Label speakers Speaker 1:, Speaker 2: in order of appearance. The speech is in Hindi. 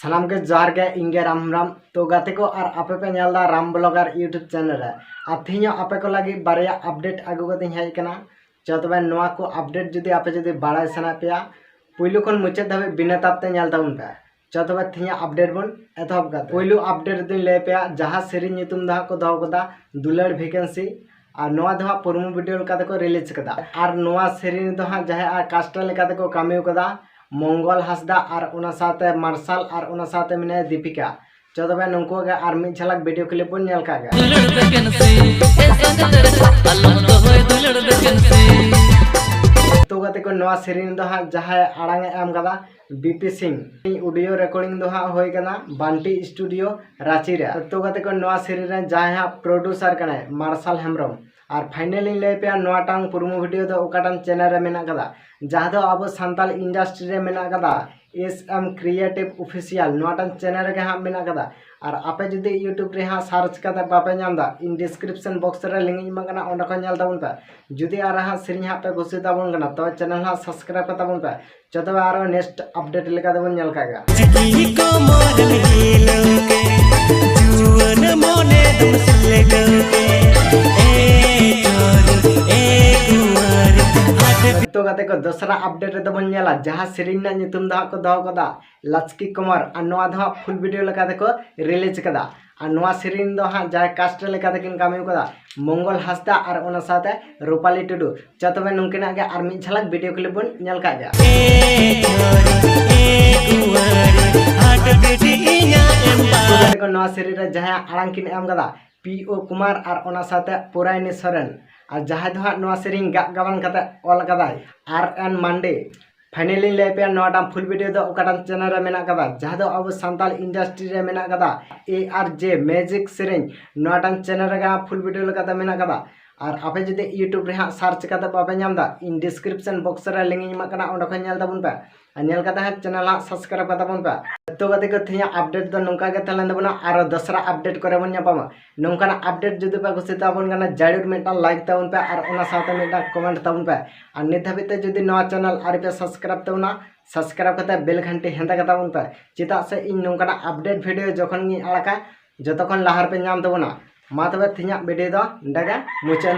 Speaker 1: सालाम के जोहार के इंगे राम तो गाते को और आपे पे नेलदा राम ब्लॉगर यूट्यूब चैनल रे आथियो आपे को लगी बारिया अपडेट आगु गति हेज कना तबे नोआ को अपडेट जुदी आपे जुदी बाड़ाय सना पेया पुइलु खन मुचे धाबे बिना तापते नेल ताबुन पे तबे थिया अपडेट बन एथब गाते पुइलु अपडेट दिन ले पेया जहां सेरी नितुम दा को दहो कदा दुलड़ वैकेंसी और नोआ दहा प्रोमो वीडियो लकाते को रिलीज कदा और नोआ सेरी दहा जहां आ कास्टर लकाते को कामियो कदा मंगल हासदा और उना साथे मार्शल और उना साथे मिने दीपिका तबे नुको गे और मिद झलक वीडियो क्लिप बन नेल का तो गाते को नोआ सेरीन दो हाँ जहाँ आड़ांगे एम कदा बीपी सिंह ऑडियो रिकॉर्डिंग दो हाँ होय कना बांटी स्टूडियो रांची रे तो गाते को नोआ सेरीन रे जहाँ प्रोड्यूसर कने मार्शल हेम्ब्रम और फाइनली ले पे नोटांग प्रोमो वीडियो दो ओकाटांग चैनल रे मेना कदा जहाँ दो अब सांताल इंडस्ट्री रे मेना कदा SM क्रिएटिव ऑफिशियल नोटांग चैनल रे हाँ मेना कदा और आपे जुदी यूट्यूब रे हाँ सर्च करते बापे नामदा इन डिस्क्रिप्शन बॉक्स रे लिंक इमा कना ओंडा को नेल ताबुन पे जुदी आर हाँ सेरिंग हाँ पे घुसी ताबुन कना तो चैनल हाँ सब्सक्राइब कर ताबुन पे तबे आरो नेक्स्ट अपडेट लेका ताबुन नेल कागा तो गाते को दूसरा अपडेट रे बन नेला जहां सेरिंग ना नितुम दा को दहो कदा लचकी कमर और नोआ दहा फुल वीडियो लगा देखो रिलीज कदा और नोआ सेरिंग दो हां जहां कास्ट लेका किन कामी कदा मंगल हासदा और उना साथे रूपाली टुडू तबे नुंकिना के और मिद झलक वीडियो क्लिप बन नेल का गया तो नोआ सेरिंग रे जहां आड़ांग किन एम कदा PO कुमार और उना साथे पुराइनी सोरेन और जहाँ दो हाँ नोआ सेरिंग गावन कते ऑल कदाय RN मांडे फाइनली ले पे नोटा फुल वीडियो दो ओकाटां चैनल रे मेना कदा जहाँ दो अब सांताल इंडस्ट्री रे मेना कदा ARJ मैजिक सेरिंग नोटां चैनल रे फुल वीडियो लकाते मेना कदा और आपे जदि यूट्यूब रे हाँ सर्च करते बापे नामदा इन डिस्क्रिप्शन बॉक्स रे लिंक इमा कना ओंडा खन नेल ताबुन पे नेल कते हाँ चैनल हाँ सब्सक्राइब कर ताबुन पे तो गते को थिया अपडेट दो नोंका के तलन दबना और दूसरा अपडेट करे बन न्यापामा नोंकाना अपडेट जदि पे खुशी ताबुन कना जाडुर मेटा लाइक ताबुन पे और उना साथे मेटा कमेंट ताबुन पे और नित धाबिते जदि नवा चैनल आर पे सब्सक्राइब ताबुना सब्सक्राइब करते बेल घंटी हेंदा का ताबुन पे चिता से इन नोंकाना अपडेट वीडियो जखन गी आड़ाका जतखन लाहार पे नाम ताबुना मा तबे थिया वीडियो दो डगा मुचा